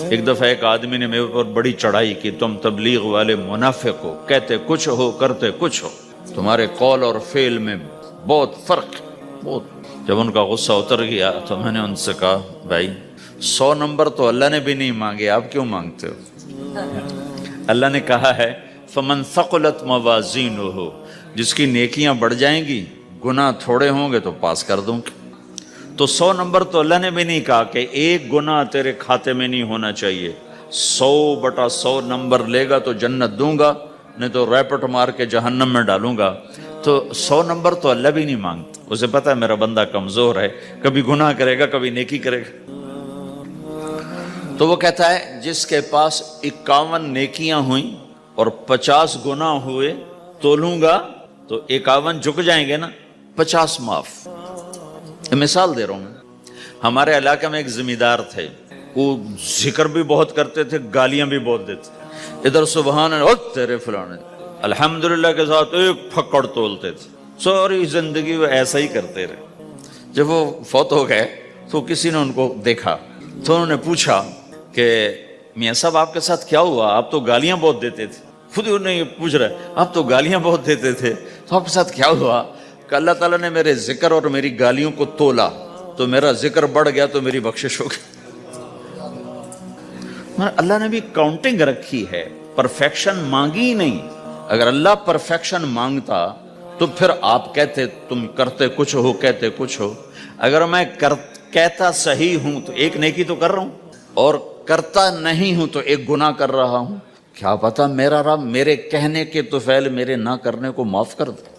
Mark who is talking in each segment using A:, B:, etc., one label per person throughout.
A: ایک دفعہ ایک آدمی نے میرے پر بڑی چڑھائی کی، تم تبلیغ والے منافق ہو، کہتے کچھ ہو کرتے کچھ ہو، تمہارے قول اور فعل میں بہت فرق ہے، بہت۔ جب ان کا غصہ اتر گیا تو میں نے ان سے کہا بھائی 100 نمبر تو اللہ نے بھی نہیں مانگے، آپ کیوں مانگتے ہو؟ اللہ نے کہا ہے فمن ثقلت موازینہ، جس کی نیکیاں بڑھ جائیں گی گناہ تھوڑے ہوں گے تو پاس کر دوں گی۔ تو 100 نمبر تو اللہ نے بھی نہیں کہا کہ ایک گناہ تیرے کھاتے میں نہیں ہونا چاہیے، 100/100 نمبر لے گا تو جنت دوں گا، نہیں تو ریپٹ مار کے جہنم میں ڈالوں گا۔ تو 100 نمبر تو اللہ بھی نہیں مانگتا، اسے پتہ ہے میرا بندہ کمزور ہے، کبھی گناہ کرے گا کبھی نیکی کرے گا۔ تو وہ کہتا ہے جس کے پاس 51 نیکیاں ہوئیں اور 50 گناہ ہوئے تولوں گا تو 51 جھک جائیں گے نا، 50 معاف۔ مثال دے رہا ہوں، ہمارے علاقے میں ایک زمیندار تھے، وہ ذکر بھی بہت کرتے تھے، گالیاں بھی بہت دیتے، ادھر سبحان اللہ تیرے فلانے الحمدللہ کے ساتھ ایک پھکڑ تولتے تھے، ساری زندگی وہ ایسا ہی کرتے رہے۔ جب وہ فوت ہو گئے تو کسی نے ان کو دیکھا تو انہوں نے پوچھا کہ میاں صاحب آپ کے ساتھ کیا ہوا، آپ تو گالیاں بہت دیتے تھے۔ خود انہوں نے یہ پوچھ رہا ہے آپ تو گالیاں بہت دیتے تھے تو آپ کے ساتھ کیا ہوا؟ کہ اللہ تعالیٰ نے میرے ذکر اور میری گالیوں کو تولا تو میرا ذکر بڑھ گیا تو میری بخشش ہو گئی۔ اللہ نے بھی کاؤنٹنگ رکھی ہے، پرفیکشن مانگی ہی نہیں۔ اگر اللہ پرفیکشن مانگتا تو پھر آپ کہتے تم کرتے کچھ ہو کہتے کچھ ہو۔ اگر میں کہتا صحیح ہوں تو ایک نیکی تو کر رہا ہوں، اور کرتا نہیں ہوں تو ایک گناہ کر رہا ہوں۔ کیا پتا میرا رب میرے کہنے کے تو فعل میرے نہ کرنے کو معاف کر دے۔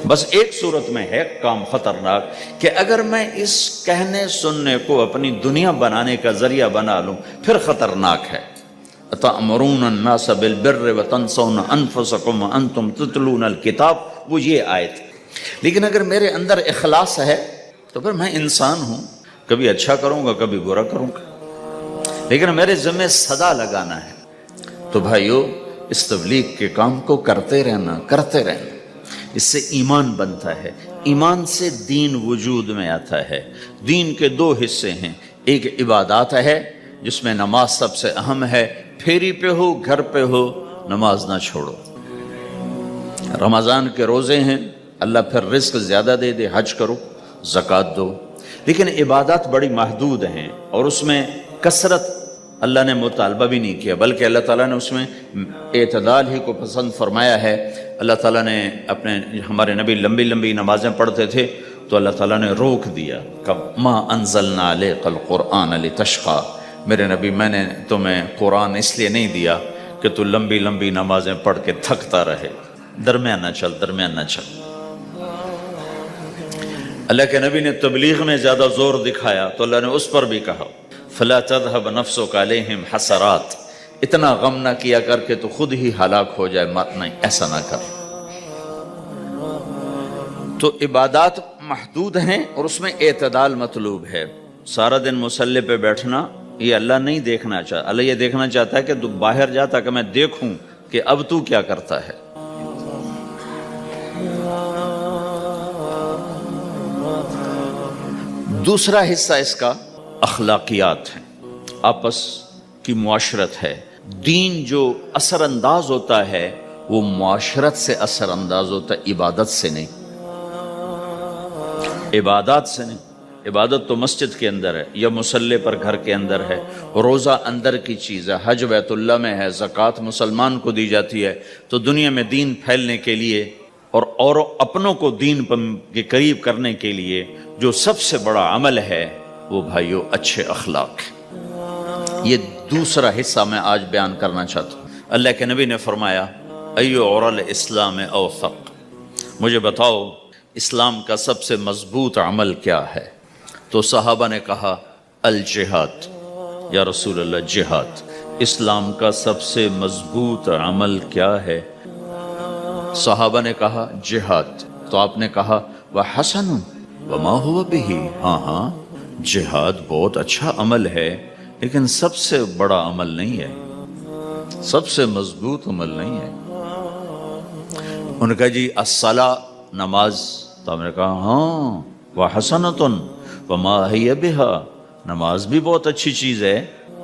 A: بس ایک صورت میں ہے کام خطرناک کہ اگر میں اس کہنے سننے کو اپنی دنیا بنانے کا ذریعہ بنا لوں پھر خطرناک ہے۔ أَتَأْمُرُونَ النَّاسَ بِالْبِرِّ وَتَنْسَوْنَ أَنفُسَكُمْ وَأَنْتُمْ تُتْلُونَ الْكِتَابَ، وہ یہ آیت۔ لیکن اگر میرے اندر اخلاص ہے تو پھر میں انسان ہوں، کبھی اچھا کروں گا کبھی برا کروں گا، لیکن میرے ذمہ صدا لگانا ہے۔ تو بھائیو اس تبلیغ کے کام کو کرتے رہنا، اس سے ایمان بنتا ہے، ایمان سے دین وجود میں آتا ہے۔ دین کے 2 حصے ہیں، ایک عبادات ہے جس میں نماز سب سے اہم ہے، پھیری پہ ہو گھر پہ ہو نماز نہ چھوڑو۔ رمضان کے روزے ہیں، اللہ پھر رزق زیادہ دے دے، حج کرو، زکوٰۃ دو، لیکن عبادات بڑی محدود ہیں اور اس میں کثرت اللہ نے مطالبہ بھی نہیں کیا، بلکہ اللہ تعالیٰ نے اس میں اعتدال ہی کو پسند فرمایا ہے۔ اللہ تعالیٰ نے ہمارے نبی لمبی لمبی نمازیں پڑھتے تھے تو اللہ تعالیٰ نے روک دیا کہ ما انزلنا علیک القرآن لتشقی، میرے نبی میں نے تمہیں قرآن اس لیے نہیں دیا کہ تو لمبی لمبی نمازیں پڑھ کے تھکتا رہے، درمیان نہ چل۔ اللہ کے نبی نے تبلیغ میں زیادہ زور دکھایا تو اللہ نے اس پر بھی کہا فلا تذهب نفسك عليهم حسرات، اتنا غم نہ کیا کر کے تو خود ہی ہلاک ہو جائے، نہیں ایسا نہ کر۔ تو عبادات محدود ہیں اور اس میں اعتدال مطلوب ہے۔ سارا دن مصلی پہ بیٹھنا یہ اللہ نہیں دیکھنا چاہتا، اللہ یہ دیکھنا چاہتا ہے کہ تو باہر جاتا کہ میں دیکھوں کہ اب تو کیا کرتا ہے۔ دوسرا حصہ اس کا اخلاقیات ہیں، آپس کی معاشرت ہے۔ دین جو اثر انداز ہوتا ہے وہ معاشرت سے اثر انداز ہوتا ہے، عبادت سے نہیں، عبادات سے نہیں۔ عبادت تو مسجد کے اندر ہے یا مصلی پر گھر کے اندر ہے، روزہ اندر کی چیز ہے، حج بیت اللہ میں ہے، زکوٰۃ مسلمان کو دی جاتی ہے۔ تو دنیا میں دین پھیلنے کے لیے اور اپنوں کو دین کے قریب کرنے کے لیے جو سب سے بڑا عمل ہے وہ بھائیو اچھے اخلاق ہے۔ یہ دوسرا حصہ میں آج بیان کرنا چاہتا ہوں۔ اللہ کے نبی نے فرمایا ایو عُرَى الاسلام اوثق، مجھے بتاؤ اسلام کا سب سے مضبوط عمل کیا ہے؟ تو صحابہ نے کہا الجہاد، یا رسول اللہ جہاد، اسلام کا سب سے مضبوط عمل کیا ہے؟ صحابہ نے کہا جہاد، تو آپ نے کہا وحسن وما هو به، ہاں جہاد بہت اچھا عمل ہے لیکن سب سے بڑا عمل نہیں ہے، سب سے مضبوط عمل نہیں ہے۔ انہوں نے کہا جی الصلاۃ، نماز، تو ہم نے کہا ہاں وحسنۃ وما هي بها، نماز بھی بہت اچھی چیز ہے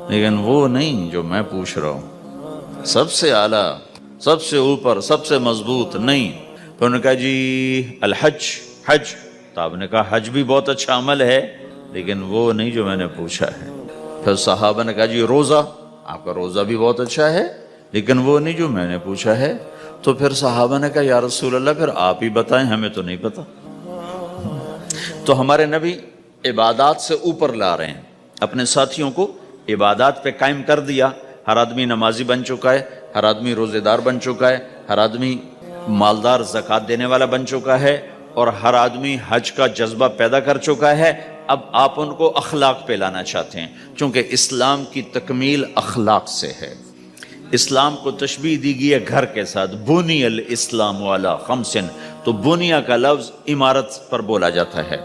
A: لیکن وہ نہیں جو میں پوچھ رہا ہوں، سب سے اعلیٰ، سب سے اوپر، سب سے مضبوط نہیں۔ پھر انہوں نے کہا جی الحج، حج، تو آپ نے کہا حج بھی بہت اچھا عمل ہے لیکن وہ نہیں جو میں نے پوچھا ہے۔ پھر صحابہ نے کہا جی روزہ، آپ کا روزہ بھی بہت اچھا ہے لیکن وہ نہیں جو میں نے پوچھا ہے۔ تو پھر صحابہ نے کہا یا رسول اللہ پھر آپ ہی بتائیں، ہمیں تو نہیں پتا۔ تو ہمارے نبی عبادات سے اوپر لا رہے ہیں، اپنے ساتھیوں کو عبادات پہ قائم کر دیا۔ ہر آدمی نمازی بن چکا ہے، ہر آدمی روزہ دار بن چکا ہے، ہر آدمی مالدار زکوٰۃ دینے والا بن چکا ہے، اور ہر آدمی حج کا جذبہ پیدا کر چکا ہے۔ اب آپ ان کو اخلاق پہ لانا چاہتے ہیں، چونکہ اسلام کی تکمیل اخلاق سے ہے۔ اسلام کو تشبیہ دی گئی ہے گھر کے ساتھ، بنی الاسلام علی خمس، تو بنیا کا لفظ عمارت پر بولا جاتا ہے۔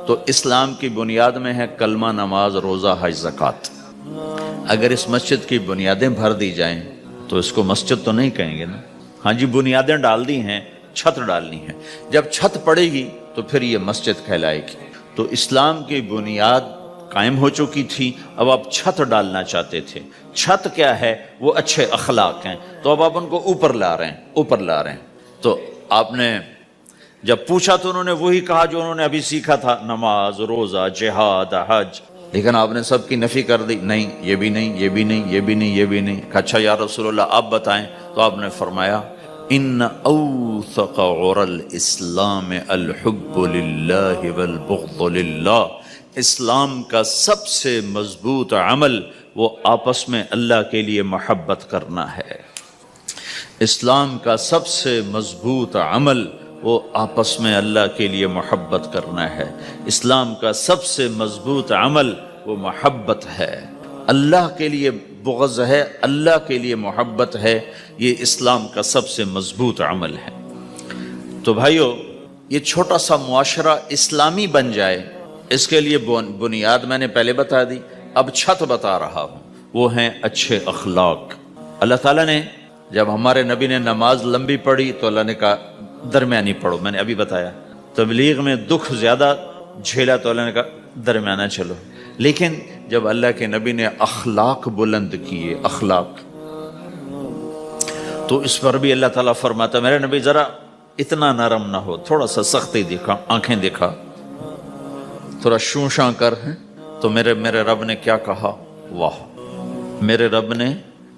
A: تو اسلام کی بنیاد میں ہے کلمہ، نماز، روزہ، حج، زکوٰۃ۔ اگر اس مسجد کی بنیادیں بھر دی جائیں تو اس کو مسجد تو نہیں کہیں گے نا۔ ہاں جی بنیادیں ڈال دی ہیں، چھت ڈالنی ہے، جب چھت پڑے گی تو پھر یہ مسجد کہلائے گی۔ تو اسلام کی بنیاد قائم ہو چکی تھی، اب آپ چھت ڈالنا چاہتے تھے۔ چھت کیا ہے؟ وہ اچھے اخلاق ہیں، تو اب آپ ان کو اوپر لا رہے ہیں، اوپر لا رہے ہیں۔ تو آپ نے جب پوچھا تو انہوں نے وہی کہا جو انہوں نے ابھی سیکھا تھا، نماز، روزہ، جہاد، حج، لیکن آپ نے سب کی نفی کر دی، نہیں یہ بھی نہیں، یہ بھی نہیں، یہ بھی نہیں، یہ بھی نہیں۔ کہا اچھا یا رسول اللہ آپ بتائیں۔ تو آپ نے فرمایا ان اوثق عر الاسلام الحب للہ والبغض للہ، اسلام کا سب سے مضبوط عمل وہ آپس میں اللہ کے لیے محبت کرنا ہے۔ اسلام کا سب سے مضبوط عمل وہ آپس میں اللہ کے لیے محبت کرنا ہے۔ اسلام کا سب سے مضبوط عمل وہ محبت ہے، اللہ کے لیے بغض ہے، اللہ کے لیے محبت ہے، یہ اسلام کا سب سے مضبوط عمل ہے۔ تو بھائیو، یہ چھوٹا سا معاشرہ اسلامی بن جائے، اس کے لیے بنیاد میں نے پہلے بتا دی، اب چھت بتا رہا ہوں، وہ ہیں اچھے اخلاق۔ اللہ تعالیٰ نے جب ہمارے نبی نے نماز لمبی پڑھی تو اللہ نے کہا درمیانی پڑھو، میں نے ابھی بتایا۔ تبلیغ میں دکھ زیادہ جھیلا تو اللہ نے کہا درمیانہ چلو۔ لیکن جب اللہ کے نبی نے اخلاق بلند کیے، اخلاق، تو اس پر بھی اللہ تعالیٰ فرماتا میرے نبی ذرا اتنا نرم نہ ہو، تھوڑا سا سختی دکھا، آنکھیں دکھا، تھوڑا شوں شاں کر۔ تو میرے رب نے کیا کہا؟ واہ، میرے رب نے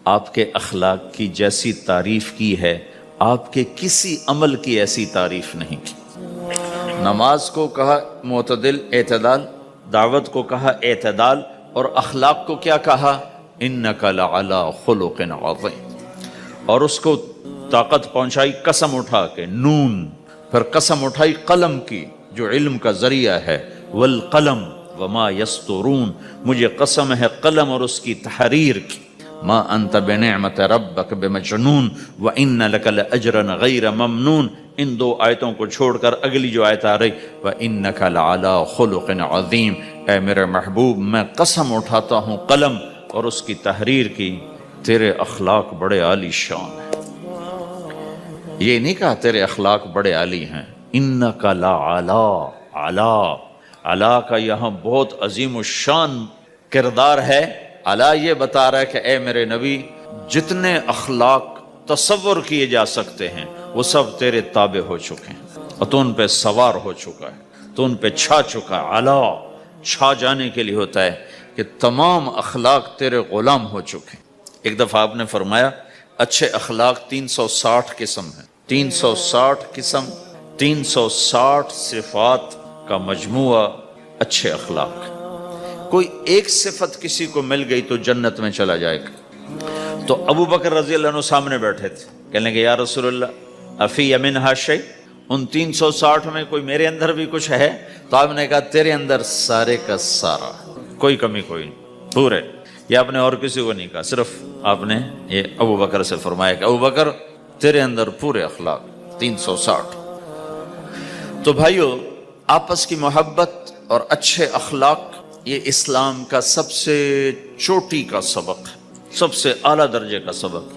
A: آپ کے اخلاق کی جیسی تعریف کی ہے، آپ کے کسی عمل کی ایسی تعریف نہیں کی۔ نماز کو کہا معتدل، اعتدال، دعوت کو کہا اعتدال، اور اخلاق کو کیا کہا؟ انک لعلی خلق عظیم۔ اور اس کو طاقت پہنچائی قسم اٹھا کے، نون، پھر قسم اٹھائی قلم کی جو علم کا ذریعہ ہے، والقلم وما یسطرون، مجھے قسم ہے قلم اور اس کی تحریر کی، ما انت بنعمت ربک بمجنون وان لک لاجرا غیر ممنون۔ ان دو آیتوں کو چھوڑ کر اگلی جو آیت آ رہی، وانک لعلی خلق عظیم، اے میرے محبوب میں قسم اٹھاتا ہوں قلم اور اس کی تحریر کی، تیرے اخلاق بڑے عالی شان ہیں۔ یہ نہیں کہا تیرے اخلاق بڑے عالی ہیں، انک لعلی، علا، علا کا یہاں بہت عظیم الشان کردار ہے۔ علا یہ بتا رہا ہے کہ اے میرے نبی جتنے اخلاق تصور کیے جا سکتے ہیں وہ سب تیرے تابع ہو چکے ہیں، اور تو ان پہ سوار ہو چکا ہے، تو ان پہ چھا چکا ہے۔ علا چھا جانے کے لیے ہوتا ہے کہ تمام اخلاق تیرے غلام ہو چکے ہیں۔ ایک دفعہ آپ نے فرمایا اچھے اخلاق 360 قسم ہیں، 360 قسم، 360 صفات کا مجموعہ اچھے اخلاق۔ کوئی ایک صفت کسی کو مل گئی تو جنت میں چلا جائے گا۔ تو ابو بکر رضی اللہ عنہ سامنے بیٹھے تھے، کہنے کہ یا رسول اللہ افی منہا شیء، ان 360 میں کوئی میرے اندر بھی کچھ ہے؟ تو آپ نے کہا تیرے اندر سارے کا سارا، کوئی کمی کوئی نہیں، پورے۔ یہ آپ نے اور کسی کو نہیں کہا، صرف آپ نے یہ ابو بکر سے فرمایا کہ ابو بکر تیرے اندر پورے اخلاق 360۔ تو بھائیو، آپس کی محبت اور اچھے اخلاق یہ اسلام کا سب سے چوٹی کا سبق ہے، سب سے اعلیٰ درجے کا سبق۔